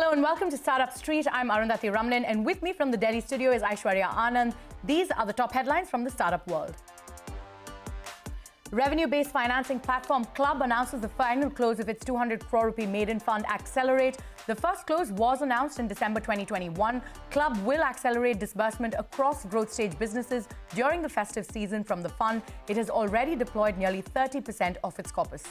Hello and welcome to Startup Street. I'm Arundhati Ramlin, and with me from the Delhi studio is Aishwarya Anand. These are the top headlines from the startup world. Revenue-based financing platform Club announces the final close of its 200 crore rupee maiden fund Accelerate. The first close was announced in December 2021. Club will accelerate disbursement across growth stage businesses during the festive season from the fund. It has already deployed nearly 30% of its corpus.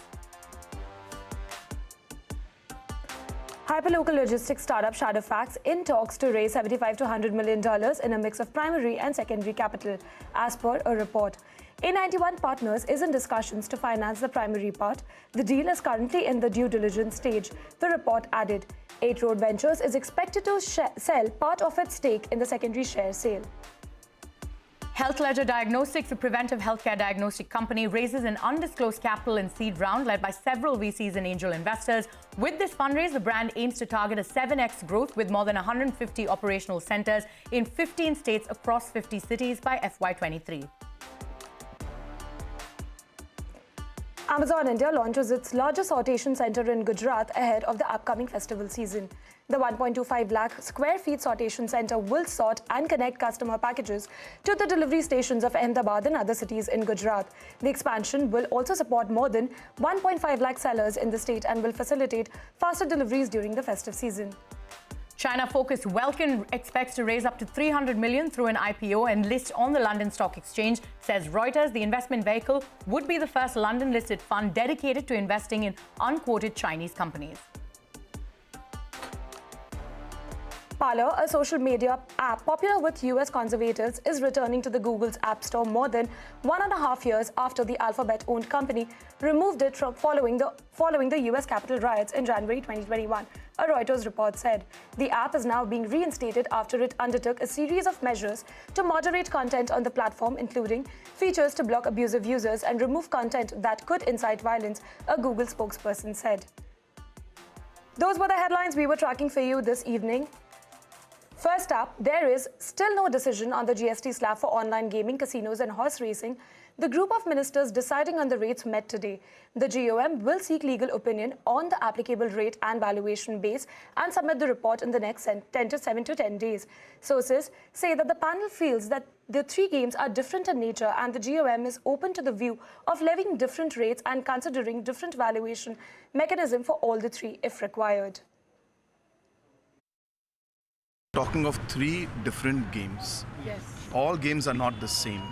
Hyperlocal logistics startup Shadowfax in talks to raise $75 to $100 million in a mix of primary and secondary capital, as per a report. A91 Partners is in discussions to finance the primary part. The deal is currently in the due diligence stage, the report added. 8 Road Ventures is expected to sell part of its stake in the secondary share sale. Health Ledger Diagnostics, a preventive healthcare diagnostic company, raises an undisclosed capital in seed round led by several VCs and angel investors. With this fundraise, the brand aims to target a 7x growth with more than 150 operational centers in 15 states across 50 cities by FY23. Amazon India launches its largest sortation center in Gujarat ahead of the upcoming festival season. The 1.25 lakh square feet sortation center will sort and connect customer packages to the delivery stations of Ahmedabad and other cities in Gujarat. The expansion will also support more than 1.5 lakh sellers in the state and will facilitate faster deliveries during the festive season. China-focused Welkin expects to raise up to $300 million through an IPO and list on the London Stock Exchange. Says Reuters, the investment vehicle would be the first London-listed fund dedicated to investing in unquoted Chinese companies. Parler, a social media app popular with US conservatives, is returning to the Google's App Store more than 1.5 years after the Alphabet-owned company removed it from following the US Capitol riots in January 2021, a Reuters report said. The app is now being reinstated after it undertook a series of measures to moderate content on the platform, including features to block abusive users and remove content that could incite violence, a Google spokesperson said. Those were the headlines we were tracking for you this evening. First up, there is still no decision on the GST slab for online gaming, casinos and horse racing. The group of ministers deciding on the rates met today. The GOM will seek legal opinion on the applicable rate and valuation base and submit the report in the next 7 to 10 days. Sources say that the panel feels that the three games are different in nature and the GOM is open to the view of levying different rates and considering different valuation mechanism for all the three if required. Talking of three different games. Yes. All games are not the same.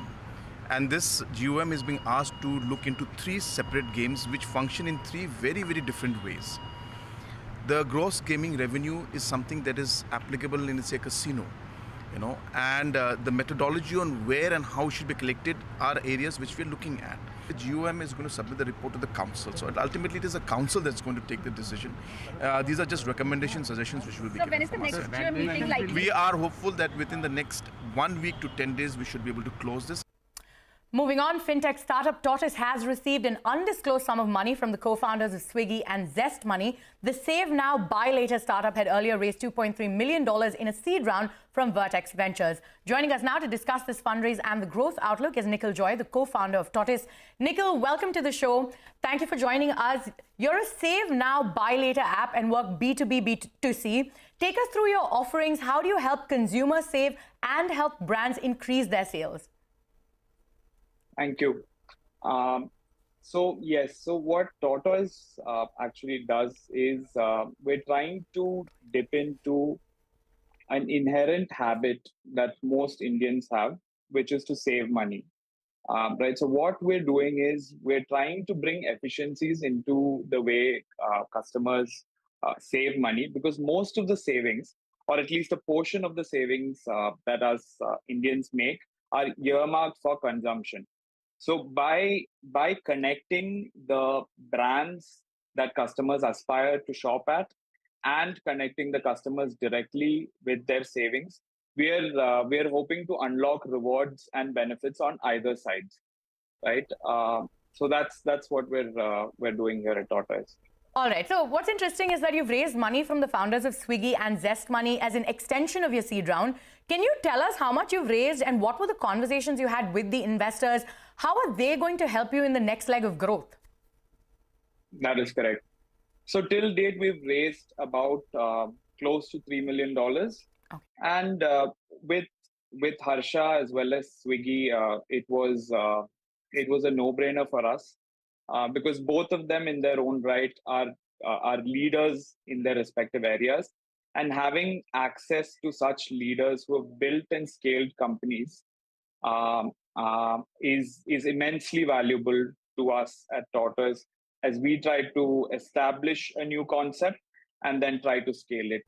And this GOM is being asked to look into three separate games which function in three very, very different ways. The gross gaming revenue is something that is applicable in, say, a casino, and the methodology on where and how it should be collected are areas which we're looking at. The GOM is going to submit the report to the council. So ultimately, it is a council that's going to take the decision. These are just recommendations, suggestions which will be given. So when is the next GOM meeting likely? We are hopeful that within the next 1 week to 10 days, we should be able to close this. Moving on, fintech startup Tortoise has received an undisclosed sum of money from the co-founders of Swiggy and Zest Money. The Save Now, Buy Later startup had earlier raised $2.3 million in a seed round from Vertex Ventures. Joining us now to discuss this fundraise and the growth outlook is Nikhil Joy, the co-founder of Tortoise. Nikhil, welcome to the show. Thank you for joining us. You're a Save Now, Buy Later app and work B2B, B2C. Take us through your offerings. How do you help consumers save and help brands increase their sales? Thank you. So what Tortoise actually does is we're trying to dip into an inherent habit that most Indians have, which is to save money. Right. So what we're doing is we're trying to bring efficiencies into the way customers save money, because most of the savings, or at least a portion of the savings that us Indians make, are earmarked for consumption. So by connecting the brands that customers aspire to shop at and connecting the customers directly with their savings, we're hoping to unlock rewards and benefits on either sides, right? So that's what we're doing here at Tortoise. All right. So what's interesting is that you've raised money from the founders of Swiggy and Zest Money as an extension of your seed round. Can you tell us how much you've raised and what were the conversations you had with the investors? How are they going to help you in the next leg of growth? That is correct. So till date, we've raised about close to $3 million. Okay. And with Harsha as well as Swiggy, it was a no-brainer for us because both of them in their own right are leaders in their respective areas, and having access to such leaders who have built and scaled companies is immensely valuable to us at Tortoise as we try to establish a new concept and then try to scale it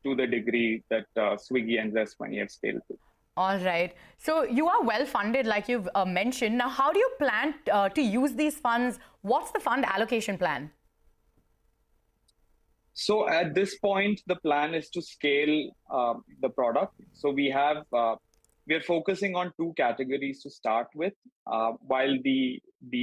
to the degree that Swiggy and Zest Money have scaled to. All right. So you are well funded, like you've mentioned. Now, how do you plan to use these funds? What's the fund allocation plan? So at this point, the plan is to scale the product. So we are focusing on two categories to start with, while the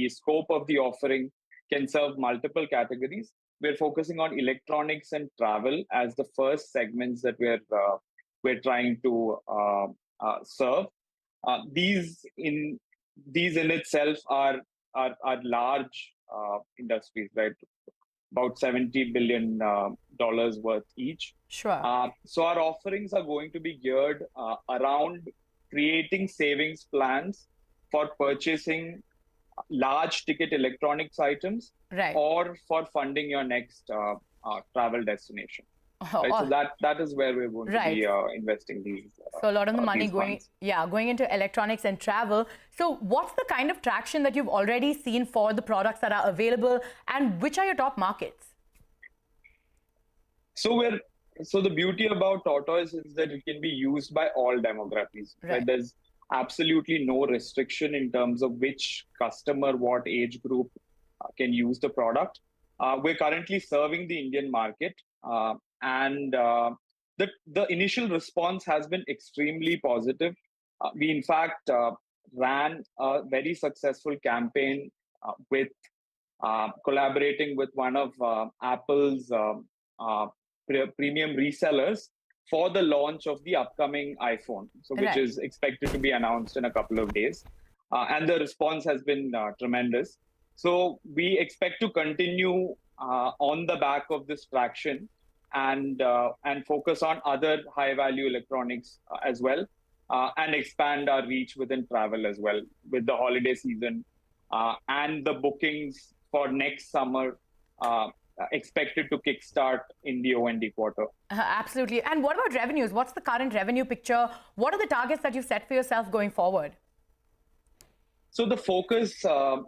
scope of the offering can serve multiple categories. We're focusing on electronics and travel as the first segments that we're trying to serve. These in itself are large industries, right? About $70 billion worth each. Sure. So our offerings are going to be geared around creating savings plans for purchasing large ticket electronics items, Right. or for funding your next travel destination. Right? So that is where we're going to be investing these. So a lot of the money going into electronics and travel. So what's the kind of traction that you've already seen for the products that are available, and which are your top markets? So the beauty about Tortoise is that it can be used by all demographics. Right? There's absolutely no restriction in terms of which customer, what age group can use the product. We're currently serving the Indian market, and the initial response has been extremely positive. We in fact ran a very successful campaign with collaborating with one of Apple's premium resellers for the launch of the upcoming iPhone, which is expected to be announced in a couple of days. And the response has been tremendous. So we expect to continue on the back of this traction and focus on other high-value electronics as well, and expand our reach within travel as well with the holiday season and the bookings for next summer expected to kickstart in the O&D quarter. Absolutely. And what about revenues? What's the current revenue picture? What are the targets that you've set for yourself going forward? So the focus, the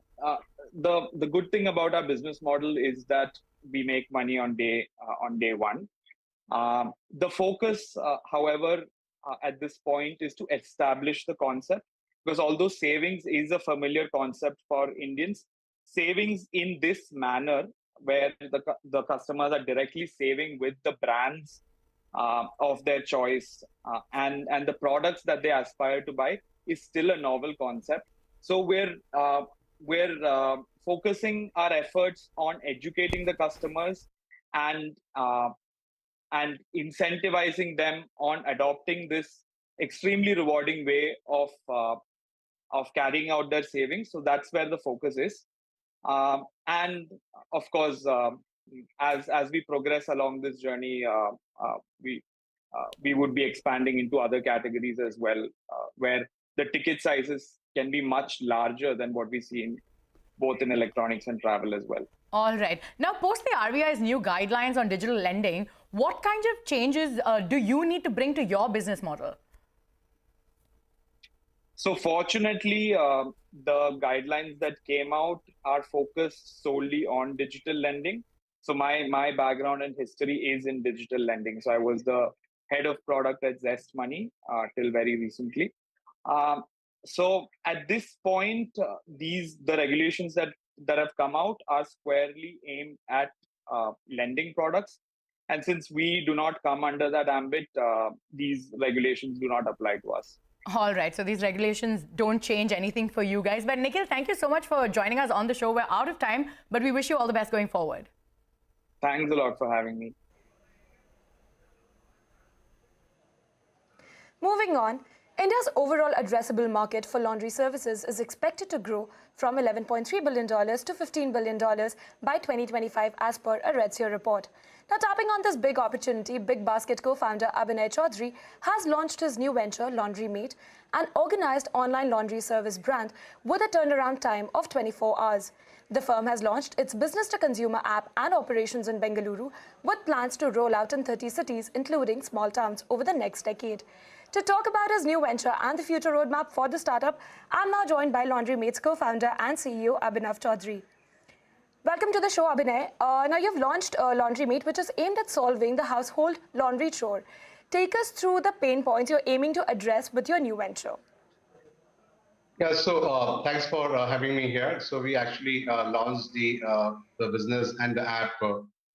good thing about our business model is that we make money on day one. The focus, however, at this point is to establish the concept, because although savings is a familiar concept for Indians, savings in this manner, where the customers are directly saving with the brands of their choice and the products that they aspire to buy, is still a novel concept. So we're focusing our efforts on educating the customers and incentivizing them on adopting this extremely rewarding way of carrying out their savings. So that's where the focus is. And of course, as we progress along this journey, we would be expanding into other categories as well, where the ticket sizes can be much larger than what we see in both in electronics and travel as well. All right. Now, post the RBI's new guidelines on digital lending, what kinds of changes do you need to bring to your business model? So fortunately, the guidelines that came out are focused solely on digital lending. So my background and history is in digital lending. So I was the head of product at Zest Money till very recently. So at this point, the regulations that have come out are squarely aimed at lending products. And since we do not come under that ambit, these regulations do not apply to us. All right. So these regulations don't change anything for you guys. But Nikhil, thank you so much for joining us on the show. We're out of time, but we wish you all the best going forward. Thanks a lot for having me. Moving on, India's overall addressable market for laundry services is expected to grow from $11.3 billion to $15 billion by 2025 as per a Redseer report. Now, tapping on this big opportunity, Big Basket co-founder Abhinay Choudhari has launched his new venture, Laundrymate, an organized online laundry service brand with a turnaround time of 24 hours. The firm has launched its business-to-consumer app and operations in Bengaluru with plans to roll out in 30 cities, including small towns, over the next decade. To talk about his new venture and the future roadmap for the startup, I'm now joined by Laundrymate's co-founder and CEO, Abhinay Choudhari. Welcome to the show, Abhinay. Now, you've launched Laundrymate, which is aimed at solving the household laundry chore. Take us through the pain points you're aiming to address with your new venture. Yeah, so thanks for having me here. So we actually launched the business and the app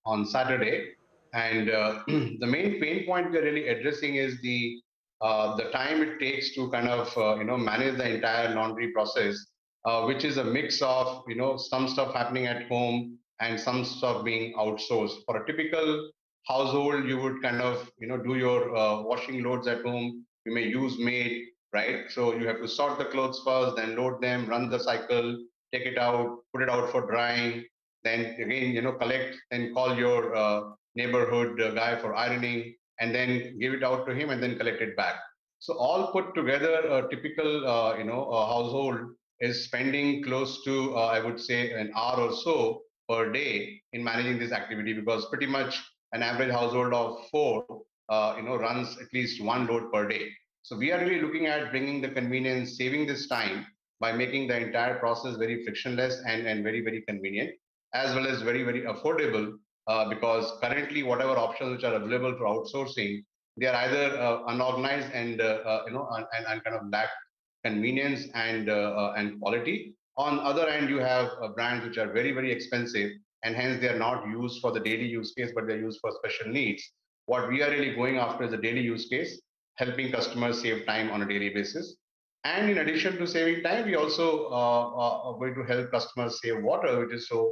on Saturday, and the main pain point we're really addressing is the time it takes to kind of manage the entire laundry process, which is a mix of some stuff happening at home and some stuff being outsourced. For a typical household, you would kind of do your washing loads at home. You may use maid, right? So you have to sort the clothes first, then load them, run the cycle, take it out, put it out for drying, then again, collect and call your neighborhood guy for ironing, and then give it out to him and then collect it back. So all put together, a typical, a household is spending close to, I would say, an hour or so per day in managing this activity, because pretty much an average household of four, runs at least one load per day. So we are really looking at bringing the convenience, saving this time by making the entire process very frictionless and very, very convenient, as well as very, very affordable, because currently whatever options which are available for outsourcing, they are either unorganized and kind of lack convenience and quality. On other hand, you have brands which are very, very expensive, and hence they are not used for the daily use case, but they're used for special needs. What we are really going after is a daily use case, helping customers save time on a daily basis. And in addition to saving time, we also are going to help customers save water, which is so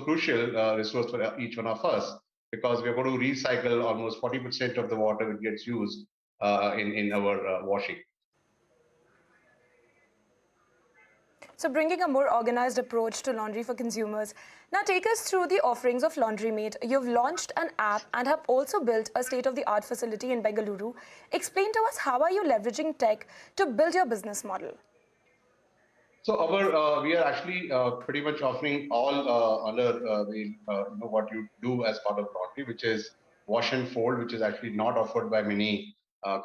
crucial resource for each one of us, because we're going to recycle almost 40% of the water that gets used in our washing. So bringing a more organized approach to laundry for consumers. Now take us through the offerings of Laundrymate. You've launched an app and have also built a state-of-the-art facility in Bengaluru. Explain to us, how are you leveraging tech to build your business model? So we are actually pretty much offering all under what you do as part of laundry, which is wash and fold, which is actually not offered by many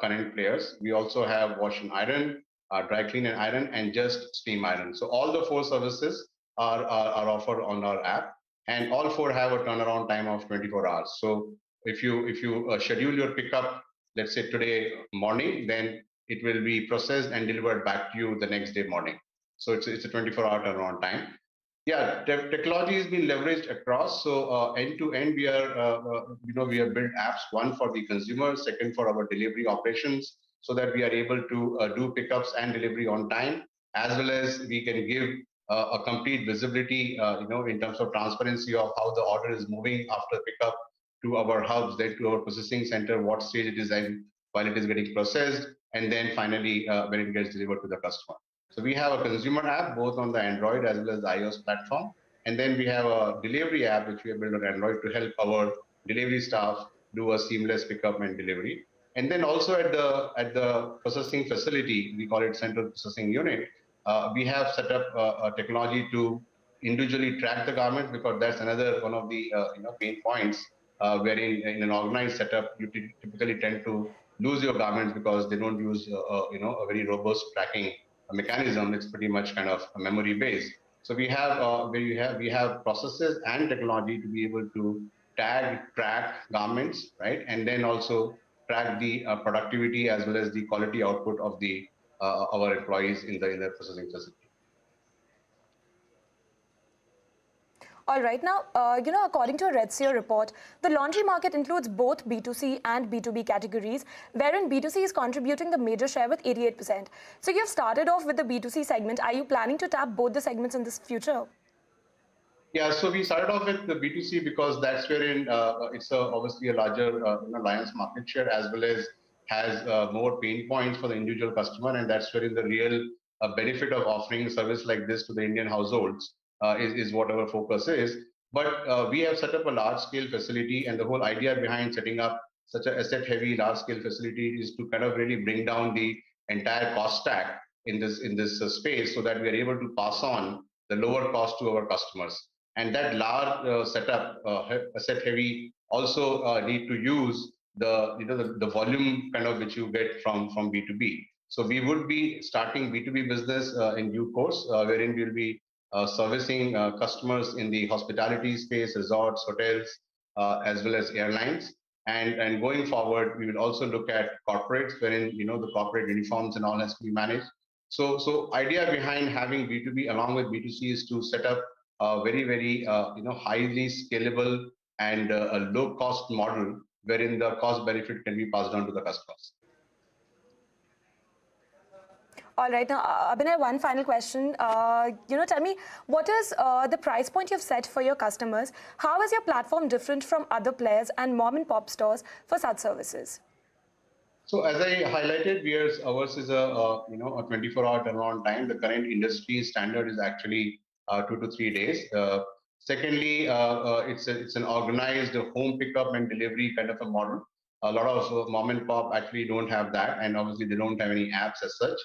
current players. We also have wash and iron, dry clean and iron, and just steam iron. So all the four services are offered on our app, and all four have a turnaround time of 24 hours. So if you schedule your pickup, let's say today morning, then it will be processed and delivered back to you the next day morning. So it's a 24-hour turnaround time. Yeah, technology has been leveraged across. So end to end, we are we have built apps, one for the consumer, second for our delivery operations, so that we are able to do pickups and delivery on time, as well as we can give a complete visibility, in terms of transparency of how the order is moving after pickup to our hubs, then to our processing center, what stage it is in while it is getting processed, and then finally when it gets delivered to the customer. So we have a consumer app both on the Android as well as the iOS platform. And then we have a delivery app which we have built on Android to help our delivery staff do a seamless pickup and delivery. And then also at the processing facility, we call it Central Processing Unit, we have set up a technology to individually track the garments, because that's another one of the pain points, wherein in an organized setup, you typically tend to lose your garments because they don't use a very robust tracking mechanism. It's pretty much kind of memory based. So we have processes and technology to be able to track garments, right, and then also track the productivity as well as the quality output of the our employees in the processing facility. All right, now, according to a Redseer report, the laundry market includes both B2C and B2B categories, wherein B2C is contributing the major share with 88%. So you've started off with the B2C segment. Are you planning to tap both the segments in this future? Yeah, so we started off with the B2C because that's wherein it's obviously a larger lion's market share, as well as has more pain points for the individual customer, and that's where the real benefit of offering a service like this to the Indian households is what our focus is. But we have set up a large-scale facility, and the whole idea behind setting up such an asset-heavy, large-scale facility is to kind of really bring down the entire cost stack in this space, so that we are able to pass on the lower cost to our customers. And that large setup, asset-heavy, also need to use the volume kind of which you get from B2B. So we would be starting B2B business in due course, wherein we'll be servicing customers in the hospitality space, resorts, hotels, as well as airlines. And going forward, we will also look at corporates, wherein the corporate uniforms and all has to be managed. So idea behind having B2B along with B2C is to set up a very highly scalable and a low cost model, wherein the cost benefit can be passed on to the customers. All right, now Abhinay, one final question. Tell me, what is the price point you've set for your customers? How is your platform different from other players and mom and pop stores for such services? So as I highlighted, ours is a 24-hour turnaround time. The current industry standard is actually 2 to 3 days. Secondly, it's an organized home pickup and delivery kind of a model. A lot of mom and pop actually don't have that, and obviously they don't have any apps as such.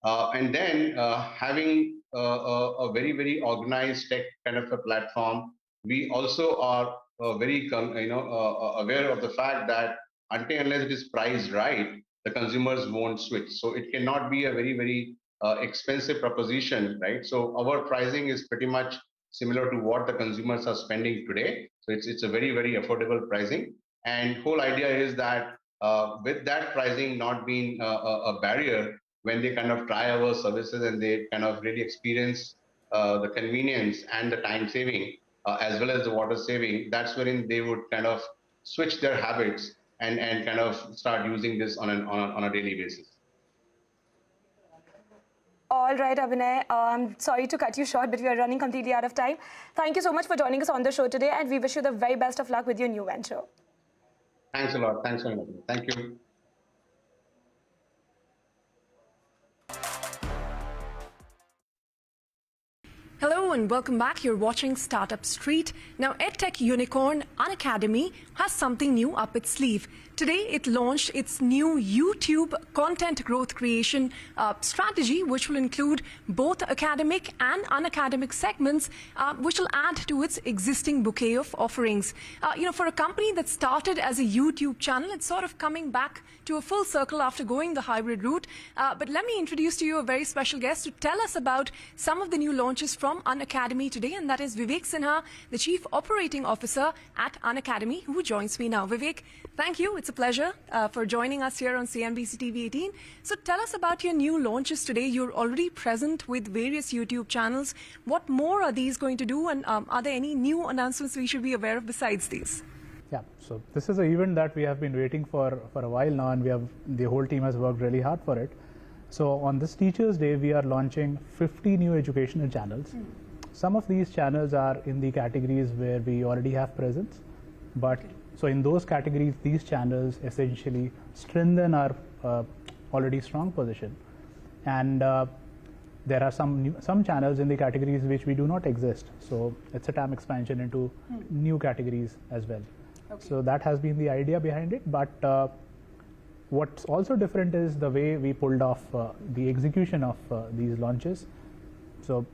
And then having a very organized tech kind of a platform, we also are very aware of the fact that until unless it is priced right, the consumers won't switch. So it cannot be a very expensive proposition, right? So our pricing is pretty much similar to what the consumers are spending today. So it's a very affordable pricing. And whole idea is that with that pricing not being a barrier, when they kind of try our services and they kind of really experience the convenience and the time saving, as well as the water saving, that's wherein they would kind of switch their habits and kind of start using this on a daily basis. All right, Abhinay, I'm sorry to cut you short, but we are running completely out of time. Thank you so much for joining us on the show today, and we wish you the very best of luck with your new venture. Thanks a lot. Thanks for having me. Thank you. Hello and welcome back. You're watching Startup Street. Now, EdTech unicorn Unacademy has something new up its sleeve. Today, it launched its new YouTube content growth creation strategy, which will include both academic and unacademic segments, which will add to its existing bouquet of offerings. For a company that started as a YouTube channel, it's sort of coming back to a full circle after going the hybrid route. But let me introduce to you a very special guest to tell us about some of the new launches from Unacademy today, and that is Vivek Sinha, the Chief Operating Officer at Unacademy, who joins me now. Vivek, thank you. It's a pleasure for joining us here on CNBC-TV18. So tell us about your new launches today. You're already present with various YouTube channels. What more are these going to do, and are there any new announcements we should be aware of besides these? Yeah, so this is an event that we have been waiting for a while now, and the whole team has worked really hard for it. So on this Teachers' Day, we are launching 50 new educational channels. Some of these channels are in the categories where we already have presence, but so in those categories, these channels essentially strengthen our already strong position. And there are some channels in the categories which we do not exist. So it's a TAM expansion into new categories as well. Okay. So that has been the idea behind it. But what's also different is the way we pulled off the execution of these launches. So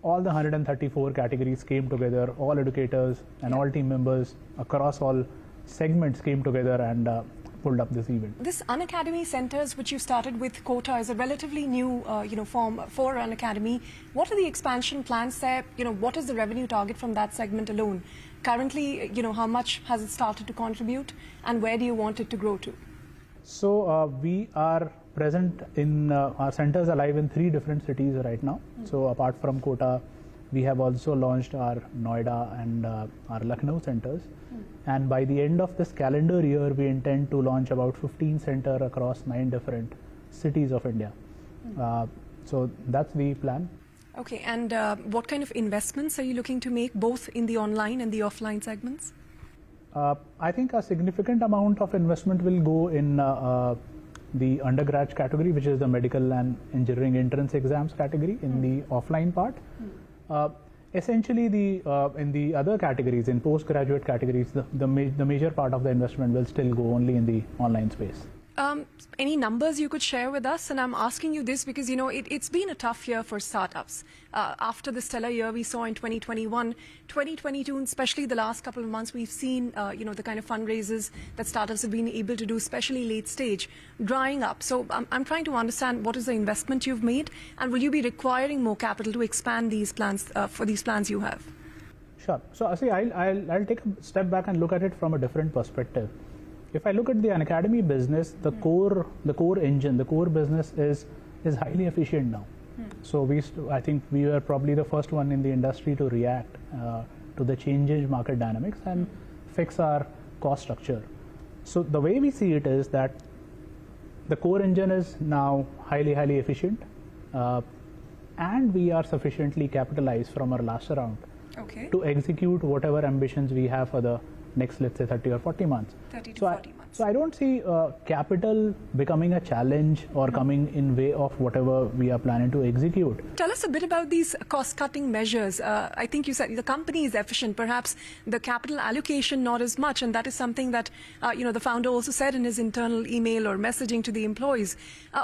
all the 134 categories came together, all educators and all team members across all segments came together and pulled up this event. This Unacademy Centers, which you started with Quota, is a relatively new form for Unacademy. What are the expansion plans there? What is the revenue target from that segment alone? Currently, how much has it started to contribute, and where do you want it to grow to? So we are present in our centers are live in 3 different cities right now. So apart from Kota, we have also launched our Noida and our Lucknow centers. And by the end of this calendar year, we intend to launch about 15 centers across 9 different cities of India. So that's the plan. Okay, and what kind of investments are you looking to make, both in the online and the offline segments? I think a significant amount of investment will go in the undergrad category, which is the medical and engineering entrance exams category in the offline part. Essentially, in the other categories, in postgraduate categories, the major part of the investment will still go only in the online space. Any numbers you could share with us? And I'm asking you this because, you know, it's been a tough year for startups. After the stellar year we saw in 2021, 2022, and especially the last couple of months, we've seen, you know, the kind of fundraisers that startups have been able to do, especially late stage, drying up. So I'm trying to understand what is the investment you've made, and will you be requiring more capital to expand these plans, for these plans you have? Sure. So, see, I'll take a step back and look at it from a different perspective. If I look at the Unacademy business, the core engine, the core business is highly efficient now. So I think we were probably the first one in the industry to react to the changing market dynamics and fix our cost structure. So the way we see it is that the core engine is now highly efficient, and we are sufficiently capitalized from our last round to execute whatever ambitions we have for the next, let's say, 30 or 40 months. 30 to 40 months. So I don't see capital becoming a challenge or coming in way of whatever we are planning to execute. Tell us a bit about these cost-cutting measures. I think you said the company is efficient, perhaps the capital allocation not as much, and that is something that you know, the founder also said in his internal email or messaging to the employees.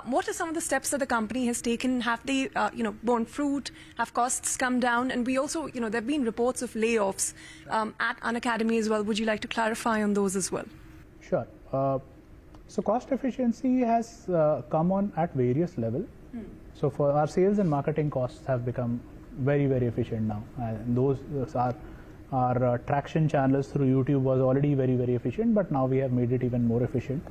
What are some of the steps that the company has taken? Have they you know, borne fruit? Have costs come down? And we also, you know, there have been reports of layoffs at Unacademy as well. Would you like to clarify on those as well? Sure. So cost efficiency has come on at various levels. So for our sales and marketing costs have become very efficient now. Those are our traction channels through YouTube was already very efficient, but now we have made it even more efficient.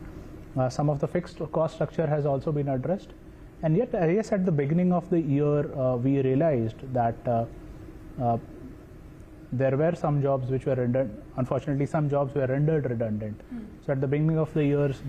Some of the fixed cost structure has also been addressed, and yet yes, at the beginning of the year we realized that there were some jobs which were rendered, unfortunately some jobs were rendered redundant. So at the beginning of the years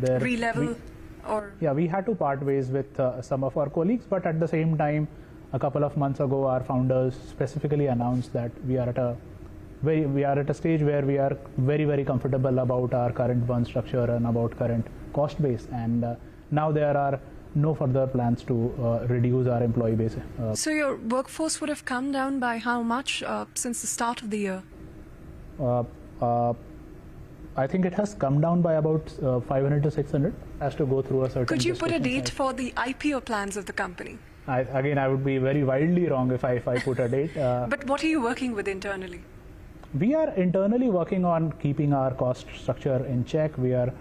we had to part ways with some of our colleagues, but at the same time a couple of months ago our founders specifically announced that we are at a stage where we are very comfortable about our current burn structure and about current cost base, and now there are no further plans to reduce our employee base. So your workforce would have come down by how much since the start of the year? I think it has come down by about 500 to 600 as to go through a certain... Could you put a date for the IPO plans of the company? I would be very wildly wrong if I put a date. But what are you working with internally? We are internally working on keeping our cost structure in check. We are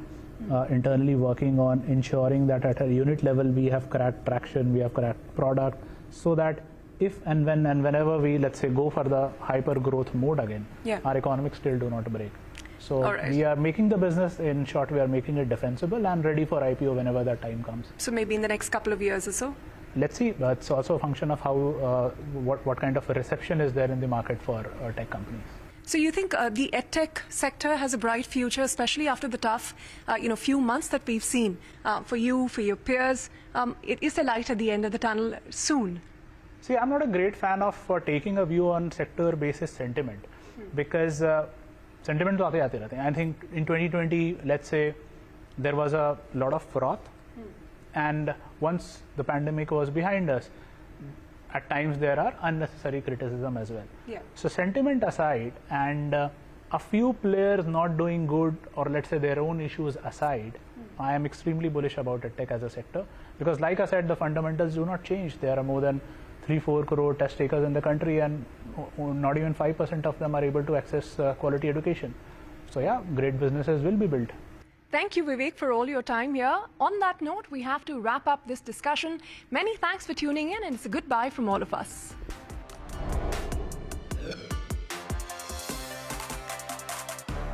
internally working on ensuring that at a unit level we have cracked traction, we have cracked product, so that if and when and whenever we, let's say, go for the hyper growth mode again, our economics still do not break. So we are making the business, in short, we are making it defensible and ready for IPO whenever that time comes. So maybe in the next couple of years or so? Let's see. It's also a function of how what kind of a reception is there in the market for tech companies. So you think the EdTech sector has a bright future, especially after the tough, few months that we've seen for you, for your peers? Is there light at the end of the tunnel soon? See, I'm not a great fan of taking a view on sector basis sentiment, because sentiment to aate rehte hain. I think in 2020, let's say, there was a lot of froth, and once the pandemic was behind us, at times there are unnecessary criticism as well. So sentiment aside, and a few players not doing good, or let's say their own issues aside, I am extremely bullish about EdTech as a sector, because like I said, the fundamentals do not change. There are more than 3-4 crore test takers in the country, and not even 5% of them are able to access quality education. So yeah, great businesses will be built. Thank you, Vivek, for all your time here. On that note, we have to wrap up this discussion. Many thanks for tuning in, and it's a goodbye from all of us.